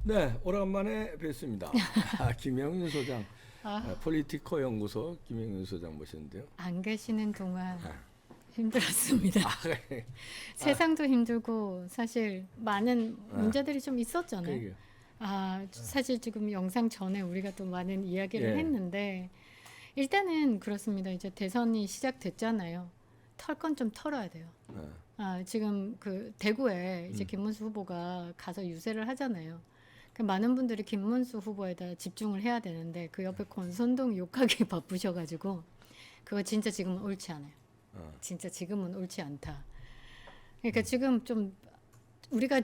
네, 오래간만에 뵙습니다. 김영윤 소장, 폴리티커 연구소 김영윤 소장 모셨는데요. 안 계시는 동안 힘들었습니다. 네. 세상도 힘들고 사실 많은 문제들이 좀 있었잖아요. 그러게요. 사실 지금 영상 전에 우리가 또 많은 이야기를 예. 했는데 일단은 그렇습니다. 이제 대선이 시작됐잖아요. 털 건 좀 털어야 돼요. 지금 그 대구에 이제 김문수 후보가 가서 유세를 하잖아요. 그 많은 분들이 김문수 후보에다 집중을 해야 되는데 그 옆에 권선동 욕하기 바쁘셔가지고 그거 진짜 지금은 옳지 않아요. 진짜 지금은 옳지 않다. 그러니까 지금 좀 우리가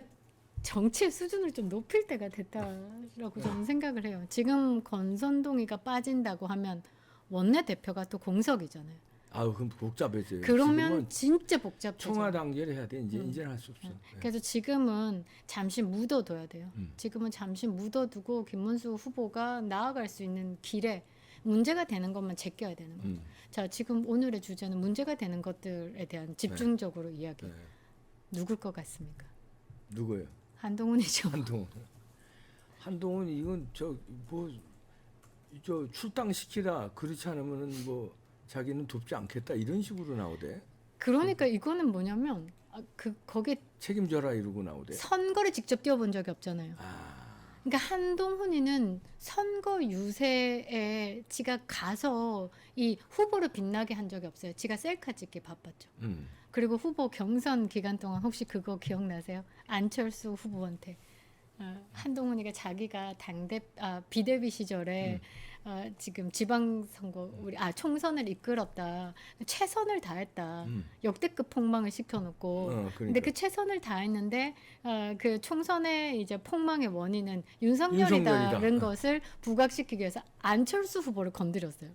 정치의 수준을 좀 높일 때가 됐다라고 저는 생각을 해요. 지금 권선동이가 빠진다고 하면 원내대표가 또 공석이잖아요. 그럼 복잡해져요. 그러면 진짜 복잡해져. 청와 단계를 해야 돼. 이제는 할 수 없어. 네. 그래서 지금은 잠시 묻어둬야 돼요. 지금은 잠시 묻어두고 김문수 후보가 나아갈 수 있는 길에 문제가 되는 것만 제껴야 되는 거죠. 자, 지금 오늘의 주제는 문제가 되는 것들에 대한 집중적으로 이야기. 네. 누굴 것 같습니까? 누구예요? 한동훈이죠. 한동훈 이건 저 출당시키라. 그렇지 않으면은 뭐 자기는 돕지 않겠다 이런 식으로 나오대. 그러니까 이거는 뭐냐면 거기에 책임져라 이러고 나오대. 선거를 직접 뛰어본 적이 없잖아요. 그러니까 한동훈이는 선거 유세에 지가 가서 이 후보를 빛나게 한 적이 없어요. 지가 셀카 찍기 바빴죠. 그리고 후보 경선 기간 동안 혹시 그거 기억나세요? 안철수 후보한테 한동훈이가 자기가 비대위 시절에 지금 지방선거 총선을 이끌었다, 최선을 다했다, 역대급 폭망을 시켜놓고 근데 그 최선을 다했는데 그 총선의 이제 폭망의 원인은 윤석열이다라는 것을 부각시키기 위해서 안철수 후보를 건드렸어요.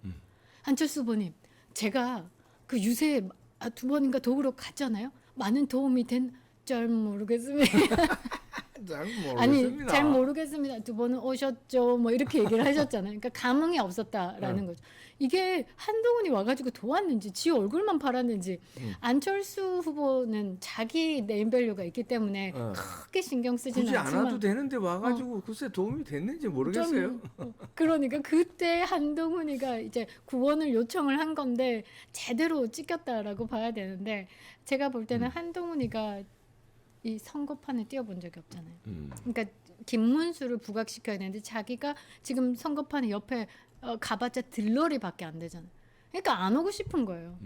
안철수 후보님, 제가 그 유세에 2번인가 도우러 갔잖아요. 많은 도움이 잘 모르겠습니다. 아니, 잘 모르겠습니다. 2번은 오셨죠. 뭐 이렇게 얘기를 하셨잖아요. 그러니까 감흥이 없었다라는 거죠. 이게 한동훈이 와가지고 도왔는지, 지 얼굴만 팔았는지. 안철수 후보는 자기 네임밸류가 있기 때문에 크게 신경 쓰지는 굳이 않지만. 안 와도 되는데 와가지고 글쎄 도움이 됐는지 모르겠어요. 그러니까 그때 한동훈이가 이제 구원을 요청을 한 건데 제대로 찍혔다라고 봐야 되는데 제가 볼 때는 한동훈이가 이 선거판을 뛰어본 적이 없잖아요. 그러니까 김문수를 부각시켜야 되는데 자기가 지금 선거판에 옆에 가봤자 들러리밖에 안 되잖아요. 그러니까 안 오고 싶은 거예요.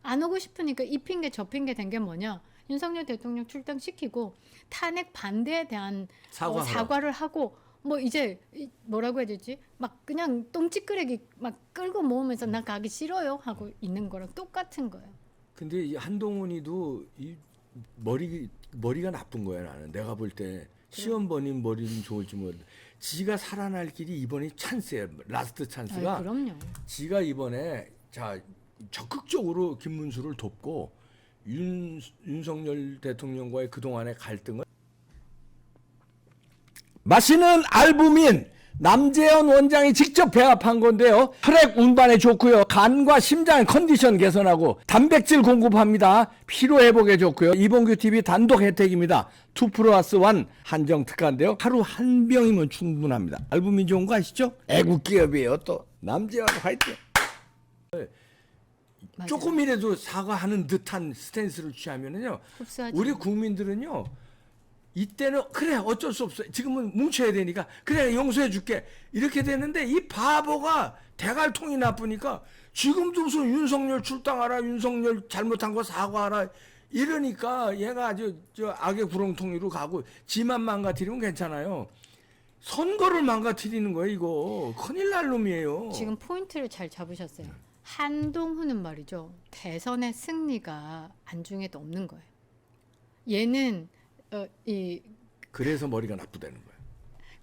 안 오고 싶으니까 이 핑계 저 핑계 된 게 뭐냐? 윤석열 대통령 출당시키고 탄핵 반대에 대한 사과를 하고 뭐 이제 뭐라고 해야 되지? 막 그냥 똥찌끄레기 막 끌고 모으면서 나 가기 싫어요 하고 있는 거랑 똑같은 거예요. 근데 이 한동훈이도 이 머리가 나쁜 거야. 나는 내가 볼 때 시험 번인 머리는 좋을지 모르는데 지가 살아날 길이 이번이 찬스예요. 라스트 찬스가. 그럼요. 지가 이번에 적극적으로 김문수를 돕고 윤석열 대통령과의 그동안의 갈등을 마시는 알부민 남재현 원장이 직접 배합한 건데요. 혈액 운반에 좋고요. 간과 심장 컨디션 개선하고 단백질 공급합니다. 피로 회복에 좋고요. 이봉규 TV 단독 혜택입니다. 2+1 한정 특가인데요. 하루 한 병이면 충분합니다. 알부민 좋은 거 아시죠? 애국 기업이에요. 또 남재현 화이팅. 맞아요. 조금이라도 사과하는 듯한 스탠스를 취하면은요. 흡수하지. 우리 국민들은요. 이때는 그래 어쩔 수 없어. 지금은 뭉쳐야 되니까 그래 용서해 줄게. 이렇게 되는데 이 바보가 대갈통이 나쁘니까 지금도 무슨 윤석열 출당하라, 윤석열 잘못한 거 사과하라 이러니까 얘가 아주 악의 구렁텅이로 가고 지만 망가뜨리면 괜찮아요. 선거를 망가뜨리는 거예요. 이거 큰일 날 놈이에요. 지금 포인트를 잘 잡으셨어요. 한동훈은 말이죠. 대선의 승리가 안중에도 없는 거예요. 얘는 그래서 머리가 나쁘다는 거예요.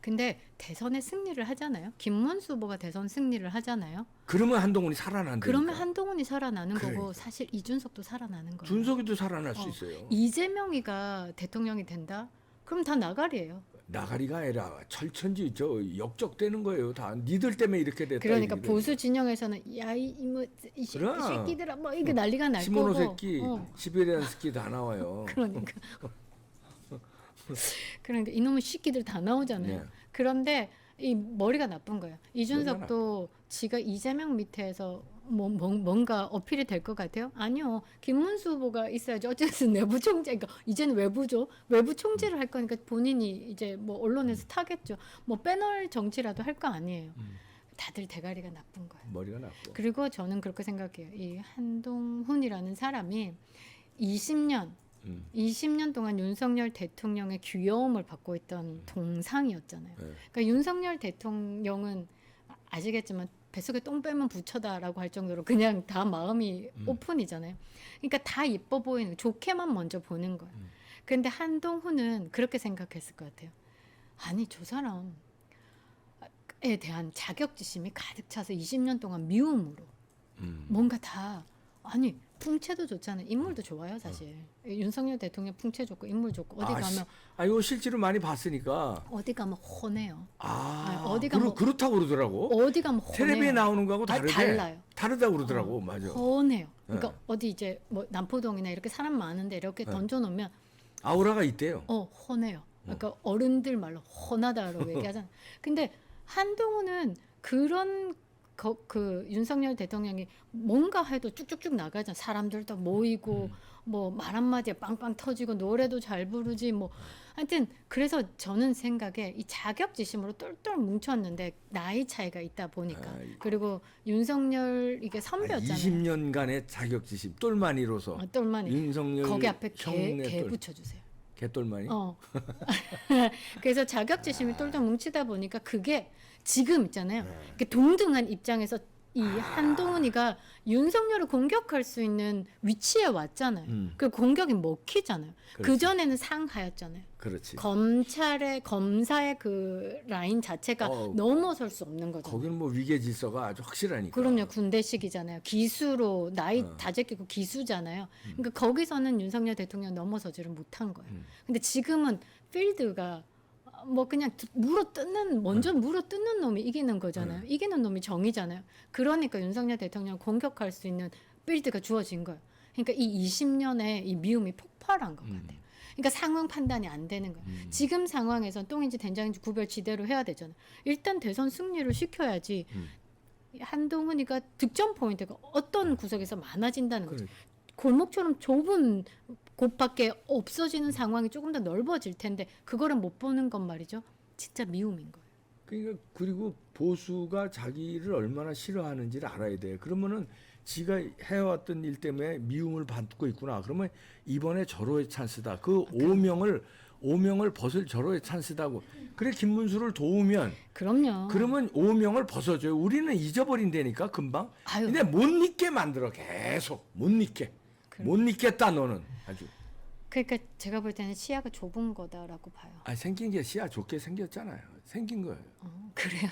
근데 대선의 승리를 하잖아요. 김문수 후보가 대선 승리를 하잖아요. 그러면 한동훈이 살아난다니까. 그러면 한동훈이 살아나는 거고 그러니까. 사실 이준석도 살아나는 거예요. 준석이도 살아날 수 있어요. 이재명이가 대통령이 된다? 그럼 다 나가리예요. 나가리가 아니라 철천지 역적되는 거예요. 다 니들 때문에 이렇게 됐다. 그러니까 보수 진영에서는 야이 새끼들아 뭐 이게 난리가 날 거고. 시모노 새끼, 시베리안 새끼 다 나와요. 그러니까 그러니까 이놈의 새끼들 다 나오잖아요. 네. 그런데 이 머리가 나쁜 거예요. 이준석도 지가 이재명 밑에서 뭔가 어필이 될 것 같아요? 아니요. 김문수 후보가 있어야지. 어쨌든 내부 총재, 그러니까 이제는 외부죠. 외부 총재를 할 거니까 본인이 이제 뭐 언론에서 타겠죠. 뭐 패널 정치라도 할 거 아니에요. 다들 대가리가 나쁜 거예요. 머리가 나쁘고. 그리고 저는 그렇게 생각해요. 이 한동훈이라는 사람이 20년 동안 윤석열 대통령의 귀여움을 받고 있던 동상이었잖아요. 네. 그러니까 윤석열 대통령은 아시겠지만 뱃속에 똥 빼면 부처다라고 할 정도로 그냥 다 마음이 오픈이잖아요. 그러니까 다 예뻐 보이는, 좋게만 먼저 보는 거예요. 그런데 한동훈은 그렇게 생각했을 것 같아요. 아니 저 사람에 대한 자격지심이 가득 차서 20년 동안 미움으로 뭔가 다 아니 풍채도 좋잖아요. 인물도 좋아요 사실. 윤석열 대통령 풍채 좋고 인물 좋고 어디 가면 이거 실제로 많이 봤으니까. 어디 가면 훤해요. 어디 가면 그렇다고 그러더라고. 어디 가면 훤해요. 텔레비에 나오는 거하고 다르대. 달라요. 다르다고 그러더라고. 맞아. 훤해요. 그러니까 어디 이제 뭐 남포동이나 이렇게 사람 많은데 이렇게 던져놓으면 아우라가 있대요. 훤해요. 그러니까 어른들 말로 훤하다라고 얘기하잖아요. 근데 한동훈은 그런 그 윤석열 대통령이 뭔가 해도 쭉쭉쭉 나가잖아. 사람들도 모이고 뭐 말 한마디에 빵빵 터지고 노래도 잘 부르지 뭐 하여튼 그래서 저는 생각에 이 자격지심으로 똘똘 뭉쳤는데 나이 차이가 있다 보니까 그리고 윤석열 이게 선배였잖아요. 20년간의 자격지심 똘마니로서 똘마니 윤석열 거기 앞에 개 형네 붙여주세요. 개똘마니. 그래서 자격지심이 똘똘 뭉치다 보니까 그게 지금 있잖아요. 동등한 입장에서 이 한동훈이가 윤석열을 공격할 수 있는 위치에 왔잖아요. 그 공격이 먹히잖아요. 그 전에는 상하였잖아요. 그렇지. 검사의 그 라인 자체가 넘어설 수 없는 거죠. 거기는 뭐 위계 질서가 아주 확실하니까. 그럼요. 군대식이잖아요. 기수로 나이 다 제끼고 기수잖아요. 그러니까 거기서는 윤석열 대통령 넘어서지를 못한 거예요. 근데 지금은 필드가 뭐 그냥 먼저 물어뜯는 놈이 이기는 거잖아요. 이기는 놈이 정이잖아요. 그러니까 윤석열 대통령 공격할 수 있는 필드가 주어진 거예요. 그러니까 이 20년의 이 미움이 폭발한 것 같아요. 그러니까 상황 판단이 안 되는 거예요. 지금 상황에선 똥인지 된장인지 구별 지대로 해야 되잖아요. 일단 대선 승리를 시켜야지 한동훈이가 득점 포인트가 어떤 구석에서 많아진다는 거죠. 골목처럼 좁은 곳밖에 없어지는 상황이 조금 더 넓어질 텐데 그거를 못 보는 건 말이죠. 진짜 미움인 거예요. 그러니까 그리고 보수가 자기를 얼마나 싫어하는지를 알아야 돼. 그러면은 지가 해왔던 일 때문에 미움을 받고 있구나. 그러면 이번에 절호의 찬스다. 그 오명을 벗을 절호의 찬스다고. 그래 김문수를 도우면 그럼요. 그러면 오명을 벗어줘요. 우리는 잊어버린다니까 금방. 근데 못 잊게 만들어 계속 못 잊게. 못 잊겠다 너는 아주. 그러니까 제가 볼 때는 시야가 좁은 거다라고 봐요. 생긴 게 시야 좋게 생겼잖아요. 생긴 거예요. 그래요?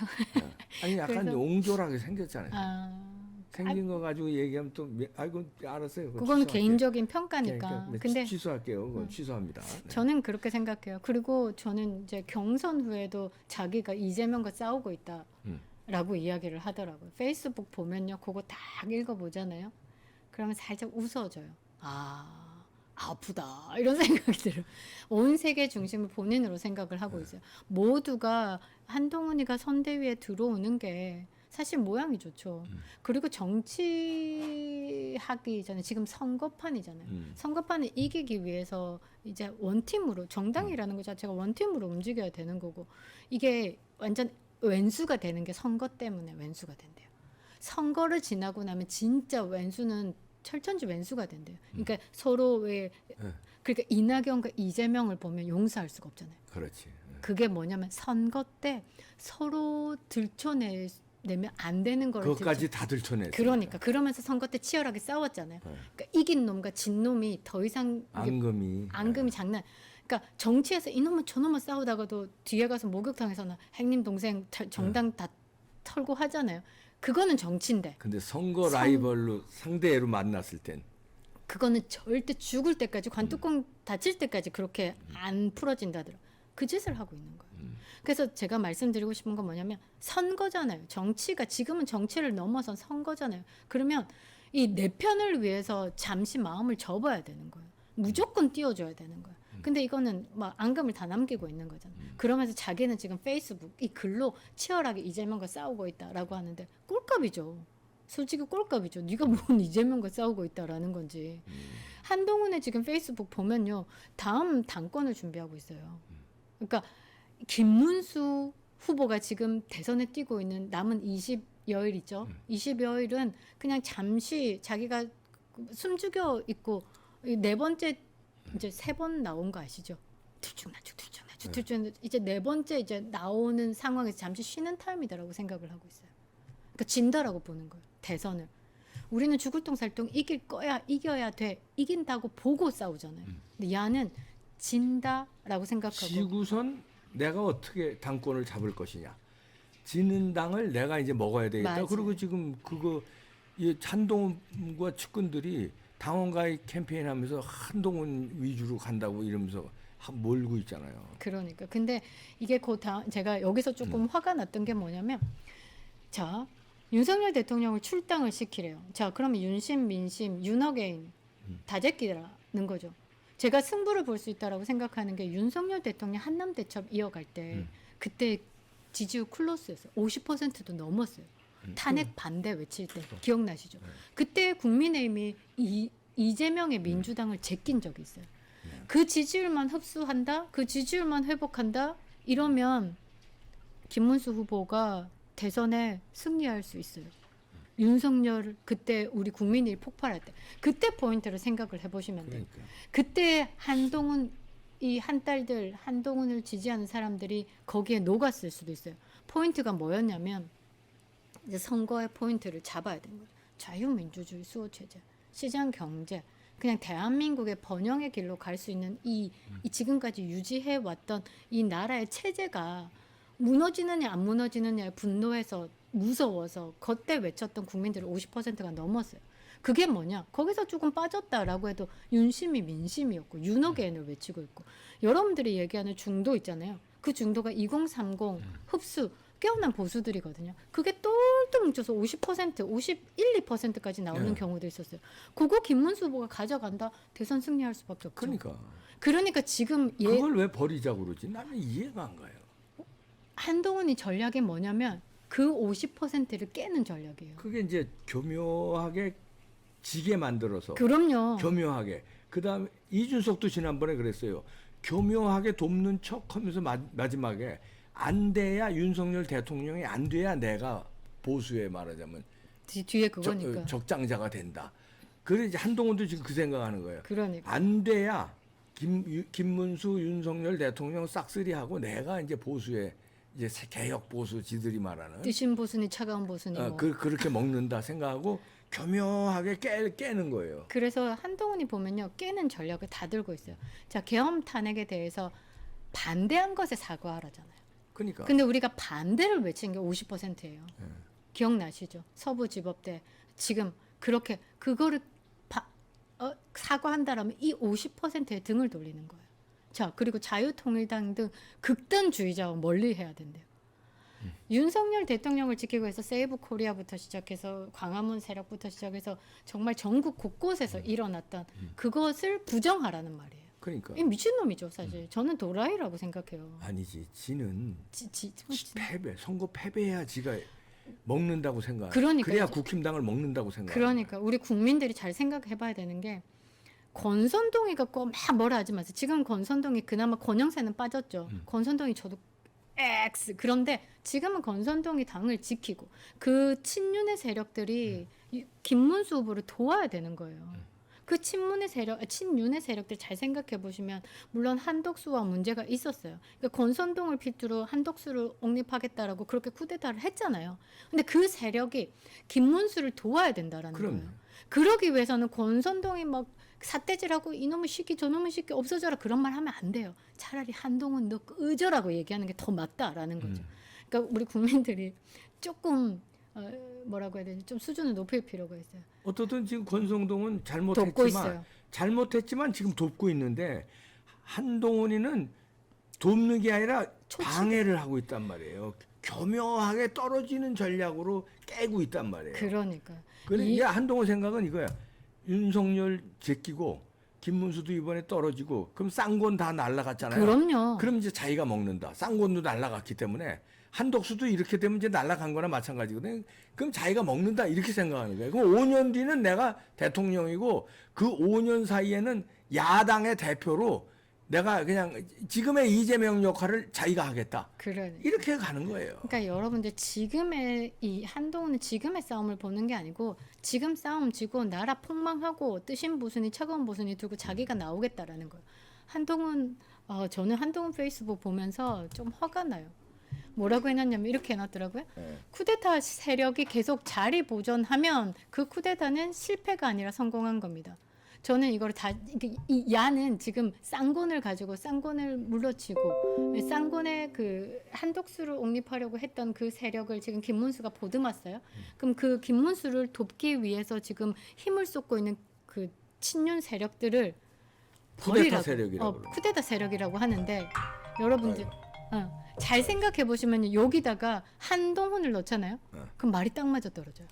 아니 약간 그래서, 옹졸하게 생겼잖아요. 생긴 거 가지고 얘기하면 또 아이고 알았어요. 그건 개인적인 평가니까. 근데 취소할게요. 그건 취소합니다. 네. 저는 그렇게 생각해요. 그리고 저는 이제 경선 후에도 자기가 이재명과 싸우고 있다라고 이야기를 하더라고요. 페이스북 보면요, 그거 딱 읽어보잖아요. 그러면 살짝 웃어져요. 아프다 이런 생각이 들어요. 온 세계 중심을 본인으로 생각을 하고 있어요. 모두가 한동훈이가 선대위에 들어오는 게 사실 모양이 좋죠. 그리고 정치하기 전에 지금 선거판이잖아요. 선거판을 이기기 위해서 이제 원팀으로 정당이라는 것 자체가 원팀으로 움직여야 되는 거고 이게 완전 왼수가 되는 게 선거 때문에 왼수가 된대요. 선거를 지나고 나면 진짜 왼수는 철천지 왼수가 된대요. 그러니까 서로 그러니까 이낙연과 이재명을 보면 용서할 수가 없잖아요. 그렇지. 그게 뭐냐면 선거 때 서로 들춰내면 안 되는 걸 그것까지 다 들춰냈어요. 그러니까 그러면서 선거 때 치열하게 싸웠잖아요. 그러니까 이긴 놈과 진 놈이 더 이상 앙금이 장난. 그러니까 정치에서 이놈은 저놈은 싸우다가도 뒤에 가서 목욕탕에서는 행님 동생 정당 다 털고 하잖아요. 그거는 정치인데. 근데 선거 라이벌로 상대로 만났을 땐 그거는 절대 죽을 때까지 관뚜껑 닫힐 때까지 그렇게 안 풀어진다더라. 그 짓을 하고 있는 거예요. 그래서 제가 말씀드리고 싶은 건 뭐냐면 선거잖아요. 정치가 지금은 정치를 넘어선 선거잖아요. 그러면 이 내 편을 위해서 잠시 마음을 접어야 되는 거예요. 무조건 띄워줘야 되는 거예요. 근데 이거는 막 앙금을 다 남기고 있는 거잖아. 그러면서 자기는 지금 페이스북 이 글로 치열하게 이재명과 싸우고 있다라고 하는데 꼴값이죠. 솔직히 꼴값이죠. 네가 뭔 이재명과 싸우고 있다라는 건지. 한동훈의 지금 페이스북 보면요. 다음 당권을 준비하고 있어요. 그러니까 김문수 후보가 지금 대선에 뛰고 있는 남은 20여일 있죠. 20여일은 그냥 잠시 자기가 숨죽여 있고 네 번째 이제 3번 나온 거 아시죠? 들쭉날쭉 이제 네 번째 이제 나오는 상황에서 잠시 쉬는 타임이다라고 생각을 하고 있어요. 그러니까 진다라고 보는 거예요. 대선을. 우리는 죽을 똥 살 똥 이길 거야 이겨야 돼 이긴다고 보고 싸우잖아요. 근데 야는 진다라고 생각하고 지구선 내가 어떻게 당권을 잡을 것이냐. 지는 당을 내가 이제 먹어야 되겠다. 맞아요. 그리고 지금 그거 이 한동훈과 측근들이 당원 가입 캠페인 하면서 한동훈 위주로 간다고 이러면서 몰고 있잖아요. 그러니까 근데 이게 제가 여기서 조금 화가 났던 게 뭐냐면 자 윤석열 대통령을 출당을 시키래요. 자 그러면 윤심 민심 윤어게인 다 제끼라는 거죠. 제가 승부를 볼 수 있다라고 생각하는 게 윤석열 대통령 한남 대첩 이어갈 때 그때 지지율 클로스였어요. 50%도 넘었어요. 탄핵 반대 외칠 때 기억나시죠? 그때 국민의힘이 이재명의 민주당을 제낀 적이 있어요. 그 지지율만 흡수한다, 그 지지율만 회복한다 이러면 김문수 후보가 대선에 승리할 수 있어요. 윤석열 그때 우리 국민이 폭발할 때 그때 포인트를 생각을 해보시면 돼요. 그러니까. 그때 한동훈 이 한딸들 한동훈을 지지하는 사람들이 거기에 녹았을 수도 있어요. 포인트가 뭐였냐면 이제 선거의 포인트를 잡아야 되는 거죠. 자유민주주의 수호체제, 시장 경제, 그냥 대한민국의 번영의 길로 갈 수 있는 이 지금까지 유지해 왔던 이 나라의 체제가 무너지느냐 안 무너지느냐에 분노해서 무서워서 그때 외쳤던 국민들이 50%가 넘었어요. 그게 뭐냐? 거기서 조금 빠졌다라고 해도 윤심이 민심이었고 윤어게인을 외치고 있고 여러분들이 얘기하는 중도 있잖아요. 그 중도가 2030 흡수 깨어난 보수들이거든요. 그게 똘똘 뭉쳐서 50%, 51, 2%까지 나오는 경우도 있었어요. 그거 김문수 후보가 가져간다? 대선 승리할 수밖에 없죠. 그러니까 지금 그걸 왜 버리자고 그러지? 나는 이해가 안 가요. 한동훈이 전략이 뭐냐면 그 50%를 깨는 전략이에요. 그게 이제 교묘하게 지게 만들어서. 그럼요. 교묘하게. 그다음에 이준석도 지난번에 그랬어요. 교묘하게 돕는 척하면서 마지막에 안 돼야 윤석열 대통령이 안 돼야 내가 보수에 말하자면 뒤에 그거니까. 적장자가 된다. 그래 이제 한동훈도 지금 그 생각하는 거예요. 그러니까. 안 돼야 김문수 윤석열 대통령 싹쓸이하고 내가 이제 보수에 이제 개혁 보수 지들이 말하는 뜨신 보수니 차가운 보수니 뭐. 그렇게 먹는다 생각하고 교묘하게 깨는 거예요. 그래서 한동훈이 보면요 깨는 전략을 다 들고 있어요. 자 계엄 탄핵에 대해서 반대한 것에 사과하라잖아요. 그러니까. 근데 우리가 반대를 외친 게 50%예요. 기억나시죠? 서부지법대 지금 그렇게 그거를 사과한다라면 이 50%에 등을 돌리는 거예요. 자 그리고 자유통일당 등 극단주의자와 멀리 해야 된대요. 윤석열 대통령을 지키고 해서 세이브 코리아부터 시작해서 광화문 세력부터 시작해서 정말 전국 곳곳에서 일어났던 그것을 부정하라는 말이에요. 그러니까. 이 미친놈이죠 사실. 저는 도라이라고 생각해요. 아니지. 지는 지. 패배, 선거 패배해야 지가 먹는다고 생각. 그러니까 그래야 국힘당을 먹는다고 생각. 그러니까 우리 국민들이 잘 생각해봐야 되는 게 권선동이 갖고 막 뭐라 하지 마세요. 지금 권선동이 그나마 권영세는 빠졌죠. 권선동이 저도 X 그런데 지금은 권선동이 당을 지키고 그 친윤의 세력들이 김문수 후보를 도와야 되는 거예요. 그 친윤의 세력들 잘 생각해 보시면 물론 한덕수와 문제가 있었어요. 그러니까 권선동을 필두로 한덕수를 옹립하겠다라고 그렇게 쿠데타를 했잖아요. 근데 그 세력이 김문수를 도와야 된다라는 거예요. 그러기 위해서는 권선동이 막 삿대질하고 이놈의 시끼 저놈의 시끼 없어져라 그런 말 하면 안 돼요. 차라리 한동훈 너 꺼져라고 얘기하는 게 더 맞다라는 거죠. 그러니까 우리 국민들이 조금 뭐라고 해야 되지? 좀 수준을 높일 필요가 있어요. 어떻든 지금 권성동은 잘못했지만 지금 돕고 있는데 한동훈이는 돕는 게 아니라 방해를 하고 있단 말이에요. 교묘하게 떨어지는 전략으로 깨고 있단 말이에요. 그러니까. 그러니까 한동훈 생각은 이거야. 윤석열 제끼고 김문수도 이번에 떨어지고 그럼 쌍권 다 날라갔잖아요. 그럼요. 그럼 이제 자기가 먹는다. 쌍권도 날라갔기 때문에 한덕수도 이렇게 되면 이제 날라간 거나 마찬가지거든요. 그럼 자기가 먹는다 이렇게 생각하는 거예요. 그럼 5년 뒤는 내가 대통령이고 그 5년 사이에는 야당의 대표로 내가 그냥 지금의 이재명 역할을 자기가 하겠다. 그러네. 이렇게 가는 거예요. 그러니까 여러분들 지금의 이 한동훈은 지금의 싸움을 보는 게 아니고 지금 싸움 지고 나라 폭망하고 뜨신 보순이 차가운 보순이 들고 자기가 나오겠다라는 거예요. 한동훈 저는 한동훈 페이스북 보면서 좀 화가 나요. 뭐라고 해놨냐면 이렇게 해놨더라고요. 네. 쿠데타 세력이 계속 자리 보존하면 그 쿠데타는 실패가 아니라 성공한 겁니다. 저는 이걸 다 이 야는 지금 쌍권을 가지고 쌍권을 물러치고 쌍권의 그 한덕수를 옹립하려고 했던 그 세력을 지금 김문수가 보듬었어요. 그럼 그 김문수를 돕기 위해서 지금 힘을 쏟고 있는 그 친윤 세력들을 쿠데타 버리라고. 세력이라고 그러죠. 쿠데타 세력이라고 하는데 여러분들 잘 생각해 보시면 여기다가 한동훈을 넣잖아요. 그럼 말이 딱 맞아 떨어져요.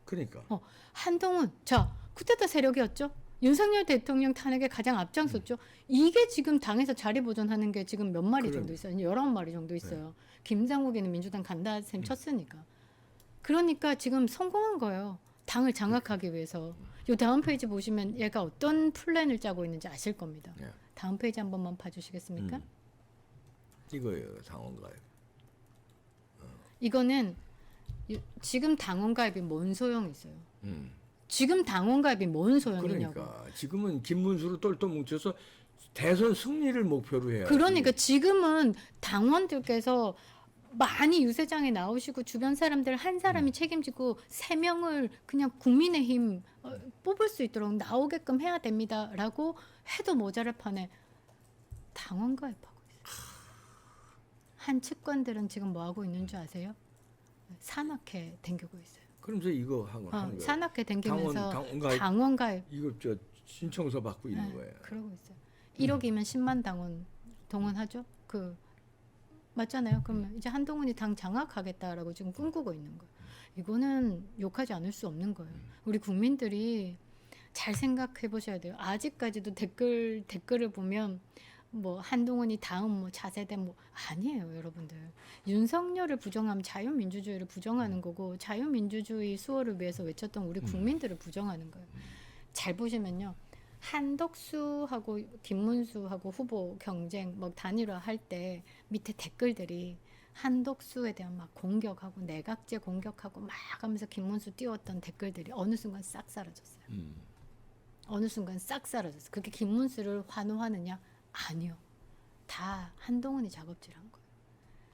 그러니까. 한동훈 자 쿠데타 세력이었죠. 윤석열 대통령 탄핵에 가장 앞장섰죠. 이게 지금 당에서 자리 보존하는 게 지금 몇 마리 정도 있어요. 19마리 정도 있어요. 김장국이는 민주당 간다 셈 쳤으니까. 그러니까 지금 성공한 거예요. 당을 장악하기 위해서. 요 다음 페이지 보시면 얘가 어떤 플랜을 짜고 있는지 아실 겁니다. 예. 다음 페이지 한 번만 봐주시겠습니까? 이거예요, 당원가요. 이거는 지금 당원 가입이 뭔 소용이 있어요? 지금 당원 가입이 뭔 소용이냐고. 그러니까 지금은 김문수로 똘똘 뭉쳐서 대선 승리를 목표로 해야. 그러니까 지금은 당원들께서 많이 유세장에 나오시고 주변 사람들 한 사람이 책임지고 3명을 그냥 국민의힘 뽑을 수 있도록 나오게끔 해야 됩니다라고 해도 모자랄 판에 당원 가입하고 있어요. 한 측관들은 지금 뭐 하고 있는 줄 아세요? 산악회 댕기고 있어요. 그러면서 이거 하고 하는 거예요. 산악회 댕기면서 당원 당원 가입 이거 저 신청서 받고 있는 거예요. 그러고 있어요. 1억이면 10만 당원 동원하죠. 그 맞잖아요. 그러면 이제 한동훈이 당 장악하겠다라고 지금 꿈꾸고 있는 거예요. 이거는 욕하지 않을 수 없는 거예요. 우리 국민들이 잘 생각해 보셔야 돼요. 아직까지도 댓글을 보면 뭐 한동훈이 다음 뭐 차세대 뭐 아니에요, 여러분들. 윤석열을 부정하면 자유민주주의를 부정하는 거고 자유민주주의 수호를 위해서 외쳤던 우리 국민들을 부정하는 거예요. 잘 보시면요. 한덕수하고 김문수하고 후보 경쟁 뭐 단일화 할 때 밑에 댓글들이 한덕수에 대한 막 공격하고 내각제 공격하고 막 하면서 김문수 띄웠던 댓글들이 어느 순간 싹 사라졌어요. 어느 순간 싹 사라졌어요. 그게 김문수를 환호하느냐? 아니요. 다 한동훈이 작업질한 거예요.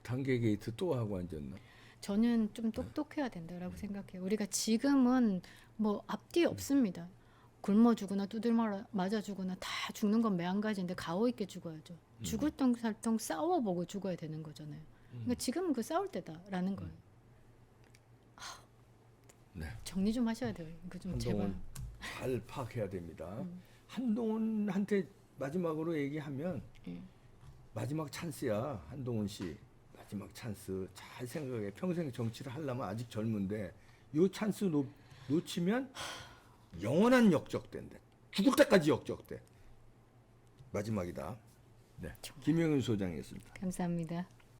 단계 게이트 또 하고 앉았나? 저는 좀 똑똑해야 된다라고 생각해요. 우리가 지금은 뭐 앞뒤 없습니다. 굶어 죽거나 두들 맞아 죽거나 다 죽는 건 매한가지인데 가오 있게 죽어야죠. 죽을 똥 살똥 싸워보고 죽어야 되는 거잖아요. 그러니까 지금은 그 싸울 때다라는 거예요. 네. 정리 좀 하셔야 돼요. 이거 좀 제발. 한동훈 잘 파악해야 됩니다. 한동훈한테 마지막으로 얘기하면 마지막 찬스야. 한동훈 씨 마지막 찬스 잘 생각해. 평생 정치를 하려면 아직 젊은데 요 찬스 놓치면 영원한 역적된대. 죽을 때까지 역적돼. 마지막이다. 네, 김영윤 소장이었습니다. 감사합니다.